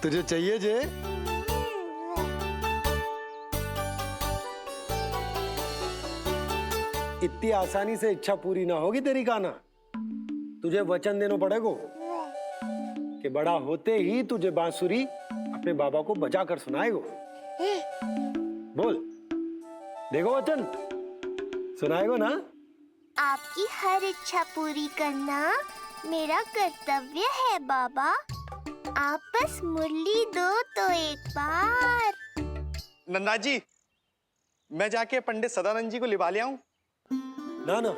तुझे चाहिए जे? इतनी आसानी से इच्छा पूरी ना होगी तेरी काना। तुझे वचन देना पड़ेगा कि बड़ा होते ही तुझे बांसुरी अपने बाबा को बजा कर सुनाएगा। बोल, देखो वचन सुनाएगा ना? आपकी हर इच्छा पूरी करना मेरा कर्तव्य है बाबा। आप बस मुरली दो तो एक बार। नन्ना जी, मैं जाके पंडित सदानंद जी को लिवा ले आऊं? ना ना,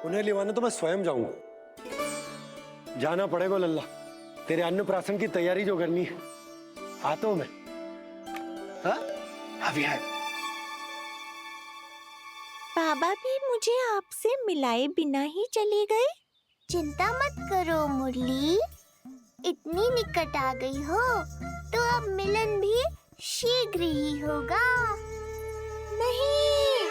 उन्हें लिवाने तो मैं स्वयं जाऊंगा। जाना पड़ेगा लल्ला, तेरे अन्नप्राशन की तैयारी जो करनी है। आता हूं मैं। हाँ? अभी है। बाबा भी मुझे आपसे मिलाए बिना ही चले गए। चिंता मत करो मुरली, इतनी निकट आ गई हो तो अब मिलन भी शीघ्र ही होगा। नहीं,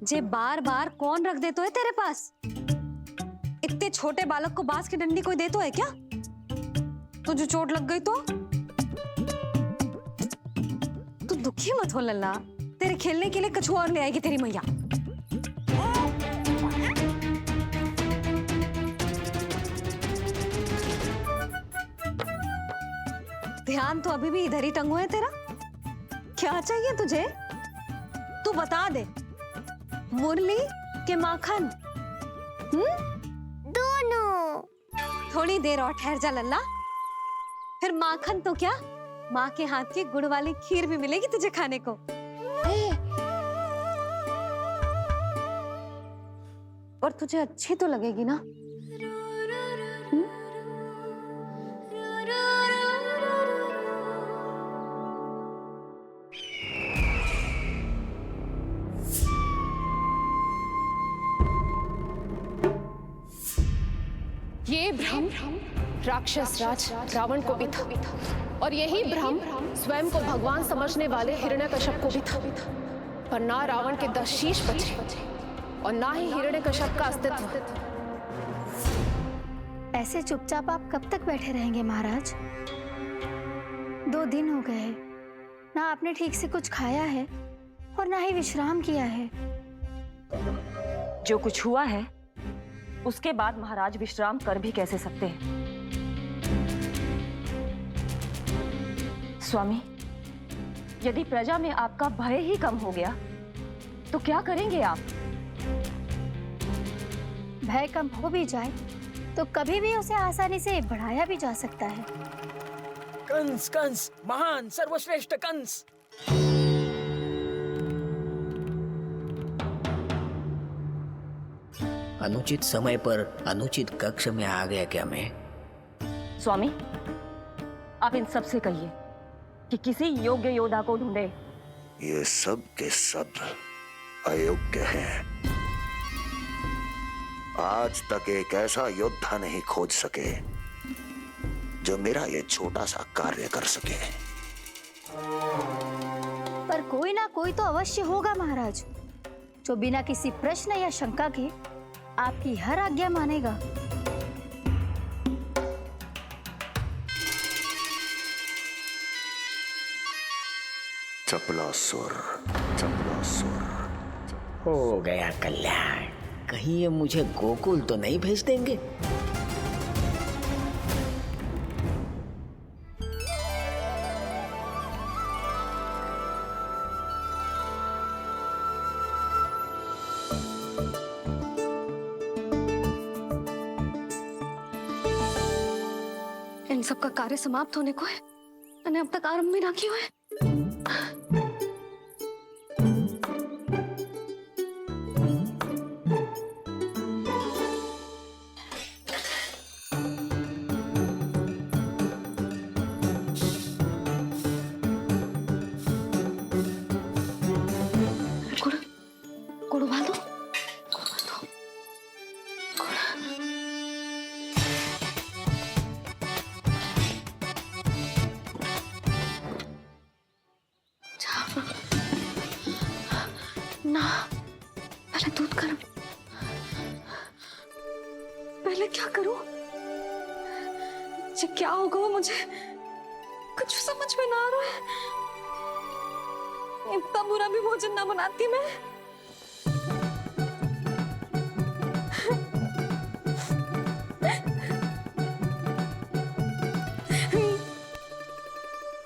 जे बार बार कौन रख दे तो है तेरे पास? इतने छोटे बालक को बांस की डंडी कोई दे तो है क्या? तुझे चोट लग गई तो? तू दुखी मत हो लल्ला, तेरे खेलने के लिए कछुआ और ले आएगी तेरी मैया। ध्यान तो अभी भी इधर ही टंगो है तेरा। क्या चाहिए तुझे? तू बता दे। मुरली के माखन? दोनों। थोड़ी देर और ठहर जा लल्ला, फिर माखन तो क्या, माँ के हाथ की गुड़ वाली खीर भी मिलेगी तुझे खाने को। और तुझे अच्छी तो लगेगी ना? ये भ्रम राक्षस राज रावण को भी था, और यही भ्रम स्वयं को भगवान समझने वाले हिरण्यकश्यप को भी था। पर ना रावण के 10 शीश बचे और ना ही हिरण्यकश्यप का अस्तित्व। ऐसे चुपचाप आप कब तक बैठे रहेंगे महाराज? 2 दिन हो गए, ना आपने ठीक से कुछ खाया है और ना ही विश्राम किया है। जो कुछ हुआ है उसके बाद महाराज विश्राम कर भी कैसे सकते हैं? स्वामी, यदि प्रजा में आपका भय ही कम हो गया तो क्या करेंगे आप? भय कम हो भी जाए तो कभी भी उसे आसानी से बढ़ाया भी जा सकता है। कंस कंस, महान सर्वश्रेष्ठ कंस। अनुचित समय पर अनुचित कक्ष में आ गया क्या मैं? स्वामी, आप इन सब से कहिए कि किसी योग्य योद्धा को ढूंढे। ये सब के सब अयोग्य हैं। आज तक एक ऐसा योद्धा नहीं खोज सके जो मेरा ये छोटा सा कार्य कर सके। पर कोई ना कोई तो अवश्य होगा महाराज, जो बिना किसी प्रश्न या शंका के आपकी हर आज्ञा मानेगा। चपलासुर, चपलासुर। हो गया कल्याण। कहीं ये मुझे गोकुल तो नहीं भेज देंगे? इन सब का कार्य समाप्त होने को है, मैंने अब तक आरंभ भी ना किया है। गुड़ उबाल दो। पहले क्या करूं? ये क्या होगा वो मुझे कुछ समझ में ना आ रहा है। इतना बुरा भी भोजन ना बनाती मैं।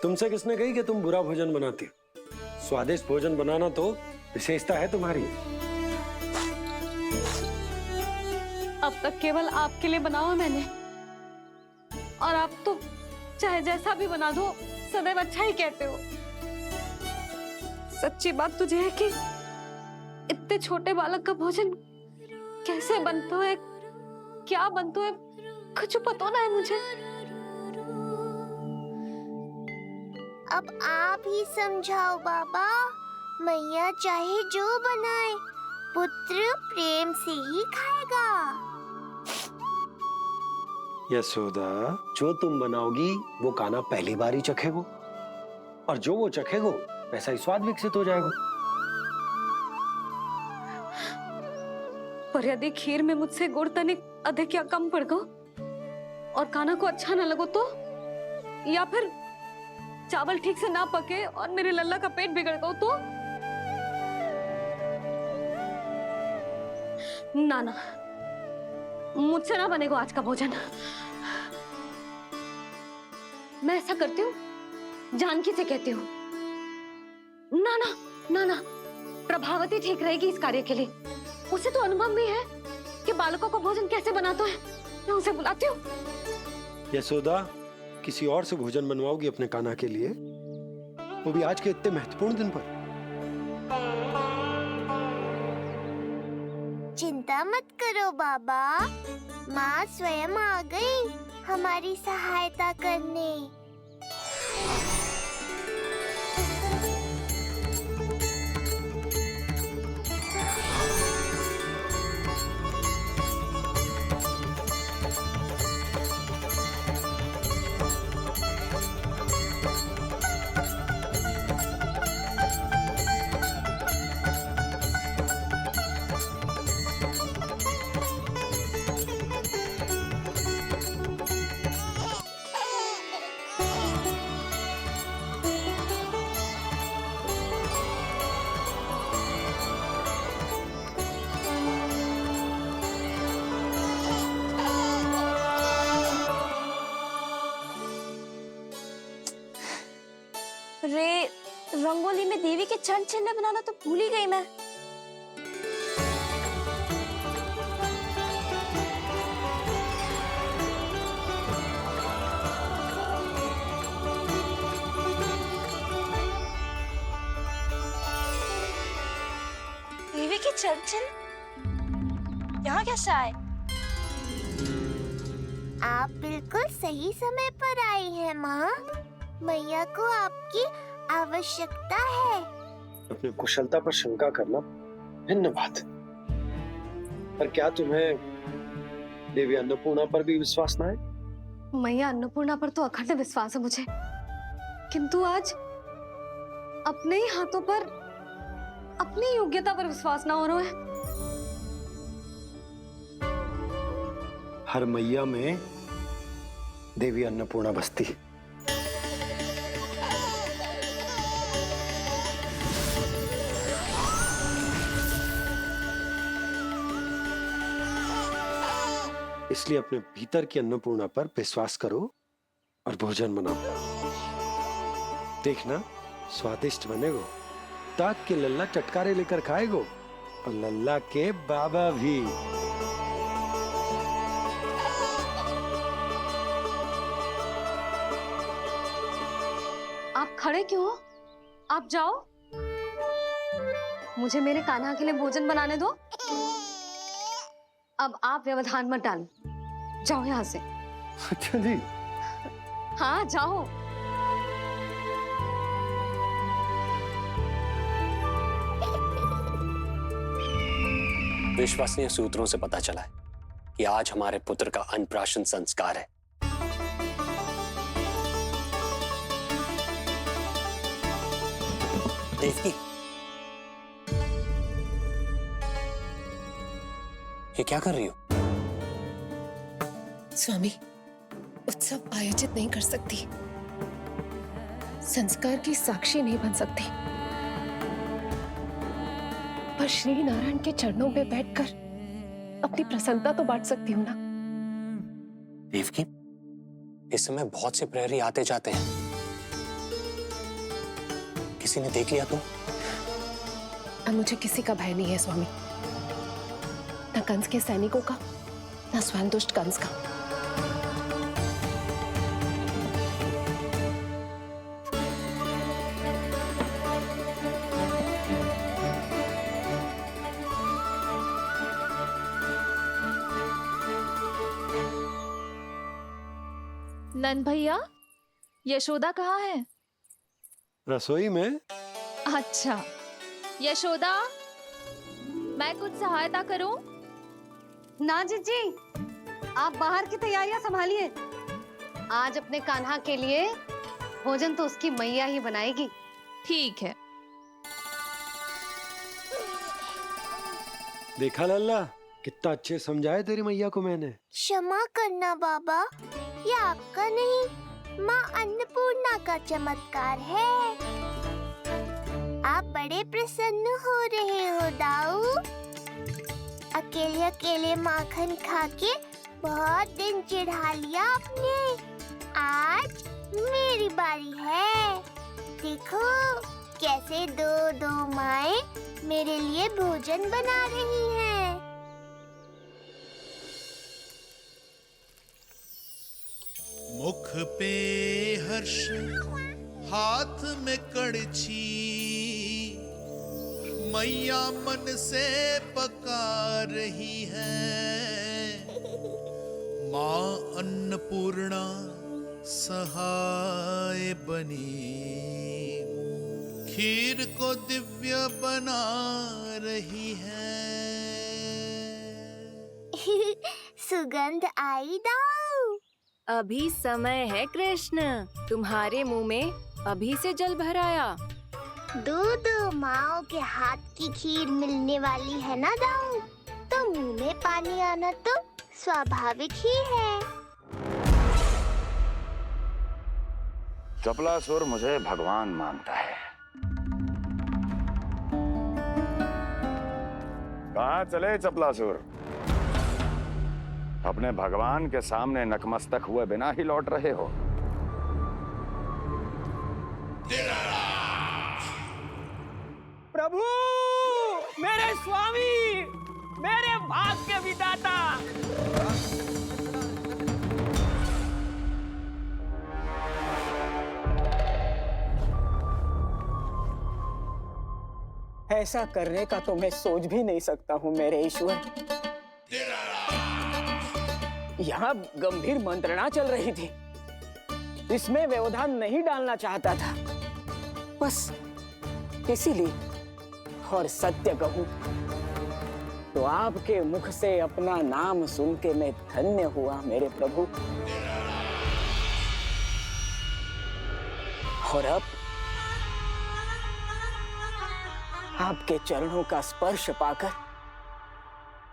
तुमसे किसने कही कि तुम बुरा भोजन बनाती हो? स्वादिष्ट भोजन बनाना तो विशेषता है तुम्हारी। अब तक केवल आपके लिए बनाओ है मैंने, और आप तो चाहे जैसा भी बना दो सदैव अच्छा ही कहते हो। सच्ची बात तुझे है कि इतने छोटे बालक का भोजन कैसे बनता है, क्या बनता है, कुछ पता ना है मुझे। अब आप ही समझाओ बाबा। मैया चाहे जो बनाए, पुत्र प्रेम से ही खाएगा। यशोदा, जो तुम बनाओगी वो कान्हा पहली बार ही चखेगो, और जो वो चखेगो वैसा ही स्वाद विकसित हो जाएगा। पर यदि खीर में मुझसे गुड़ तनिक अधिक या कम पड़ गो और कान्हा को अच्छा ना लगो तो, या फिर चावल ठीक से ना पके और मेरे लल्ला का पेट बिगड़ गो तो? ना ना, मुझसे ना बनेगा आज का भोजन। मैं ऐसा करती हूँ, जानकी से कहती हूँ। ना ना ना ना, प्रभावती ठीक रहेगी इस कार्य के लिए। उसे तो अनुभव भी है कि बालकों को भोजन कैसे बनाता है। मैं उसे बुलाती हूँ। यशोदा, किसी और से भोजन बनवाओगी अपने कान्हा के लिए, वो भी आज के इतने महत्वपूर्ण दिन पर? चिंता मत करो बाबा, माँ स्वयं आ गई हमारी सहायता करने। रे, रंगोली में देवी के चरण चिन्ह बनाना तो भूल ही गई मैं। देवी के चरण चिन्ह यहाँ कैसे आए? आप बिल्कुल सही समय पर आई हैं माँ। मैया को आपकी आवश्यकता है। अपनी कुशलता पर शंका करना भिन्न बात, पर क्या तुम्हें देवी अन्नपूर्णा पर भी विश्वास ना है? मैया अन्नपूर्णा पर तो अखंड विश्वास है मुझे, किंतु आज अपने ही हाथों पर अपनी योग्यता पर विश्वास ना हो रहा है। हर मैया में देवी अन्नपूर्णा बसती है। इसलिए अपने भीतर की अन्नपूर्णा पर विश्वास करो और भोजन बनाओ। देखना स्वादिष्ट बनेगो, ताक के लल्ला चटकारे लेकर खाएगो, और लल्ला के बाबा भी। आप खड़े क्यों हो? आप जाओ, मुझे मेरे कान्हा के लिए भोजन बनाने दो। अब आप व्यवधान मत डालो, जाओ यहाँ से। अच्छा जी। हाँ जाओ। विश्वसनीय सूत्रों से पता चला है कि आज हमारे पुत्र का अन्नप्राशन संस्कार है। देवकी, ये क्या कर रही हो? स्वामी, उत्सव आयोजित नहीं कर सकती, संस्कार की साक्षी नहीं बन सकती, पर श्री नारायण के चरणों पे बैठकर अपनी प्रसन्नता तो बांट सकती हूँ ना। देवकी, इस समय बहुत से प्रहरी आते जाते हैं, किसी ने देख लिया तो? अब मुझे किसी का भय नहीं है स्वामी, न कंस के सैनिकों का, न स्वयं दुष्ट कंस का। नंद भैया, यशोदा कहाँ है? रसोई में। अच्छा, यशोदा, मैं कुछ सहायता करूं? ना जीजी, आप बाहर की तैयारियां संभालिए। आज अपने कान्हा के लिए भोजन तो उसकी मैया ही बनाएगी। ठीक है। देखा लल्ला, कितना अच्छे समझाया तेरी मैया को मैंने। क्षमा करना बाबा, ये आपका नहीं, माँ अन्नपूर्णा का चमत्कार है। आप बड़े प्रसन्न हो रहे हो दाऊ। अकेले अकेले माखन खा के बहुत दिन चिढ़ा लिया आपने। आज मेरी बारी है। देखो कैसे दो दो माएं मेरे लिए भोजन बना रही हैं। मुख पे हर्ष, हाथ में कड़छी, मैया मन से पका रही है। माँ अन्नपूर्णा सहाय बनी, खीर को दिव्य बना रही है। सुगंध आई दाऊ। अभी समय है कृष्ण, तुम्हारे मुंह में अभी से जल भर आया। दो माओ के हाथ की खीर मिलने वाली है ना दाऊ, तो मुंह में पानी आना तो स्वाभाविक ही है। चपलासुर मुझे भगवान मानता है। कहाँ चले चपलासुर? अपने भगवान के सामने नतमस्तक हुए बिना ही लौट रहे हो। प्रभु, मेरे स्वामी, मेरे भाग्य विधाता। ऐसा करने का तो मैं सोच भी नहीं सकता हूँ मेरे ईश्वर। यहाँ गंभीर मंत्रणा चल रही थी, इसमें व्यवधान नहीं डालना चाहता था, बस इसीलिए। और सत्य कहूं तो आपके मुख से अपना नाम सुन के मैं धन्य हुआ मेरे प्रभु। और अब आपके चरणों का स्पर्श पाकर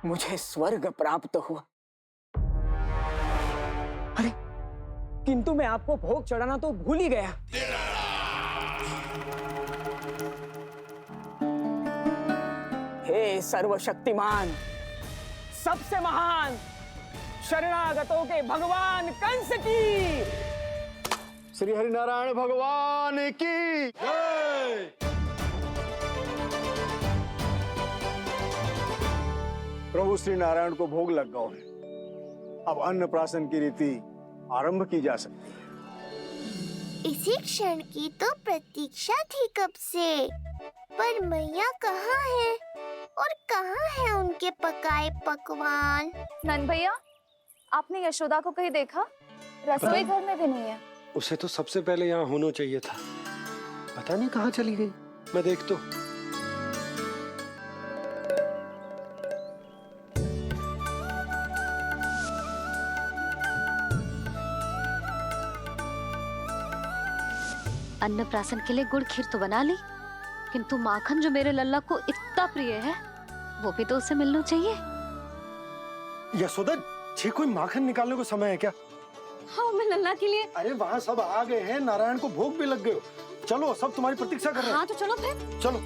मुझे स्वर्ग प्राप्त हुआ। अरे किंतु मैं आपको भोग चढ़ाना तो भूल ही गया। हे सर्वशक्तिमान, सबसे महान, शरणागतों के भगवान कंस की, श्री हरिनारायण भगवान की जय। प्रभु श्री नारायण को भोग लग गया है, अब अन्नप्राशन की रीति आरंभ की जा सकती है। इसी क्षण की तो प्रतीक्षा थी कब से, पर मैया कहाँ है और कहाँ है उनके पकाए पकवान? नंद भैया, आपने यशोदा को कहीं देखा? रसोई घर में भी नहीं है। उसे तो सबसे पहले यहाँ होना चाहिए था, पता नहीं कहाँ चली गई। मैं देख तो। अन्नप्राशन के लिए गुड़ खीर तो बना ली, किंतु माखन जो मेरे लल्ला को इतना प्रिय है, वो भी तो उसे मिलना चाहिए। यशोदा, ये कोई माखन निकालने को समय है क्या? हाँ, मैं लल्ला के लिए। अरे वहाँ सब आ गए हैं, नारायण को भोग भी लग गए हो। चलो, सब तुम्हारी प्रतीक्षा कर रहे हैं। हाँ तो चलो फिर। चलो।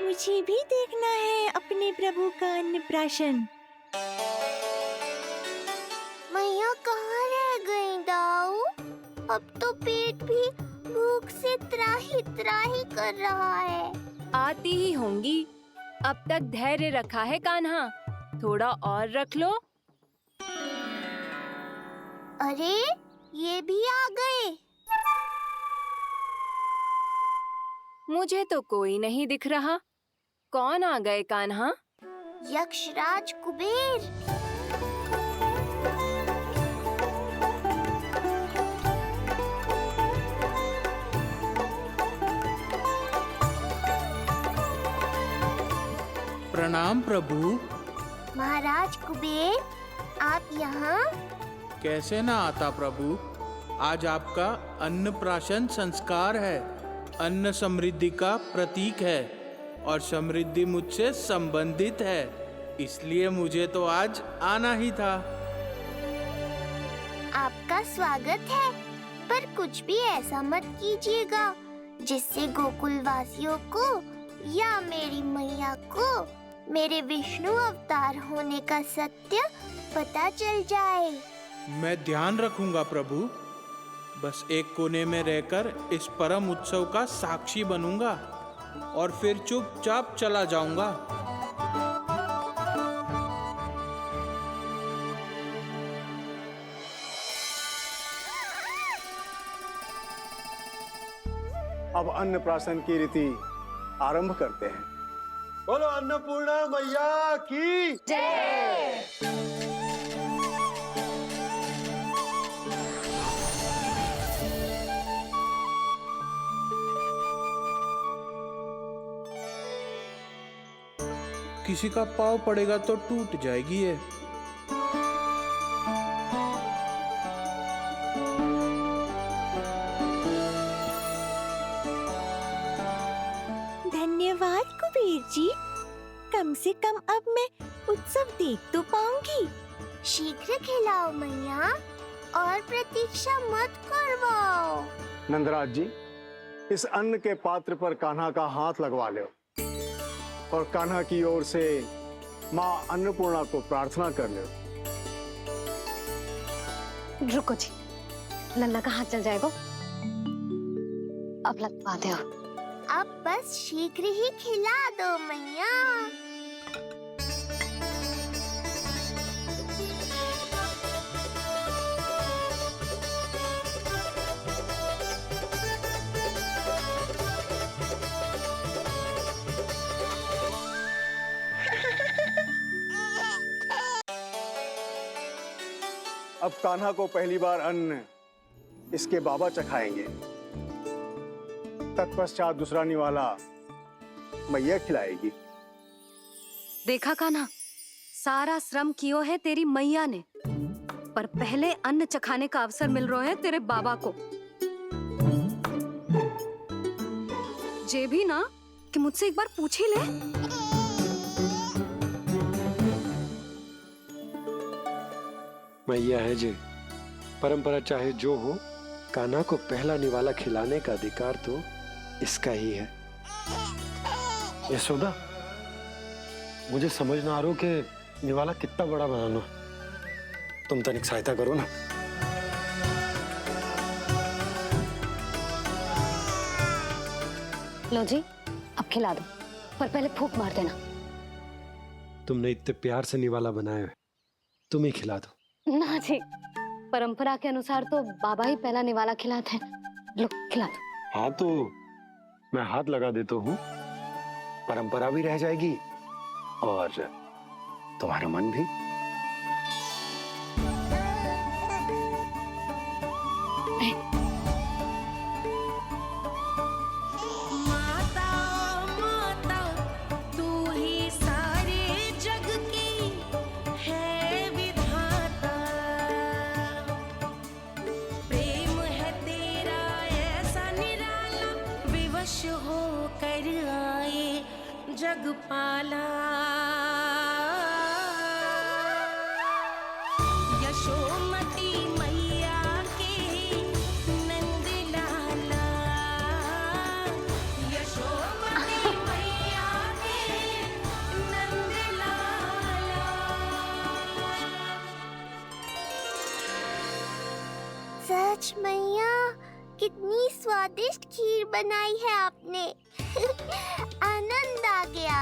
मुझे भी देखना है अपने प्रभु का अन्नप्राशन। मैया कहाँ रह गई दाऊ? अब तो पेट भी भूख से त्राही त्राही कर रहा है। आती ही होंगी। अब तक धैर्य रखा है कान्हा, थोड़ा और रख लो। अरे ये भी आ गए। मुझे तो कोई नहीं दिख रहा। कौन आ गए कान्हा? यक्षराज कुबेर। प्रणाम प्रभु। महाराज कुबेर, आप यहाँ? कैसे ना आता प्रभु। आज आपका अन्नप्राशन संस्कार है। अन्न समृद्धि का प्रतीक है और समृद्धि मुझसे संबंधित है, इसलिए मुझे तो आज आना ही था। आपका स्वागत है, पर कुछ भी ऐसा मत कीजिएगा जिससे गोकुल वासियों को या मेरी मैया को मेरे विष्णु अवतार होने का सत्य पता चल जाए। मैं ध्यान रखूंगा प्रभु। बस एक कोने में रहकर इस परम उत्सव का साक्षी बनूंगा और फिर चुपचाप चला जाऊंगा। अब अन्नप्राशन की रीति आरंभ करते हैं। बोलो अन्नपूर्णा मैया की जय। किसी का पाँव पड़ेगा तो टूट जाएगी ये। धन्यवाद कुबेर जी, कम से कम अब मैं उत्सव देख तो पाऊंगी। शीघ्र खिलाओ मैया और प्रतीक्षा मत करवाओ। नंदराज जी, इस अन्न के पात्र पर कान्हा का हाथ लगवा लो और कान्हा की ओर से माँ अन्नपूर्णा को प्रार्थना कर लो। रुको जी, लल्ला का हाथ चल जाएगा। अब लगवा दो। अब बस शीघ्र ही खिला दो मैया। अब कान्हा को पहली बार अन्न इसके बाबा चखाएंगे। तत्पश्चात दूसरा निवाला मैया खिलाएगी। देखा कान्हा, सारा श्रम कियो है तेरी मैया ने, पर पहले अन्न चखाने का अवसर मिल रहा है तेरे बाबा को। जे भी ना कि मुझसे एक बार पूछ ही ले। मैया है जी, परंपरा चाहे जो हो, कान्हा को पहला निवाला खिलाने का अधिकार तो इसका ही है। यशोदा, मुझे समझ ना आ रहा कि निवाला कितना बड़ा बनाना। तुम तनिक सहायता करो ना। लो जी, अब खिला दो, पर पहले फूंक मार देना। तुमने इतने प्यार से निवाला बनाया है, तुम ही खिला दो। ना जी, परंपरा के अनुसार तो बाबा ही पहला निवाला खिलाते हैं। लो खिला दो। हाँ तो मैं हाथ लगा देता हूँ, परंपरा भी रह जाएगी और तुम्हारा मन भी। हो होकर आए जगपाला। यशोमती मैया के नंद लाला, यशोमती मैया के नंद लाला। सच मैया, कितनी स्वादिष्ट खीर बनाई है आपने। आनंद आ गया।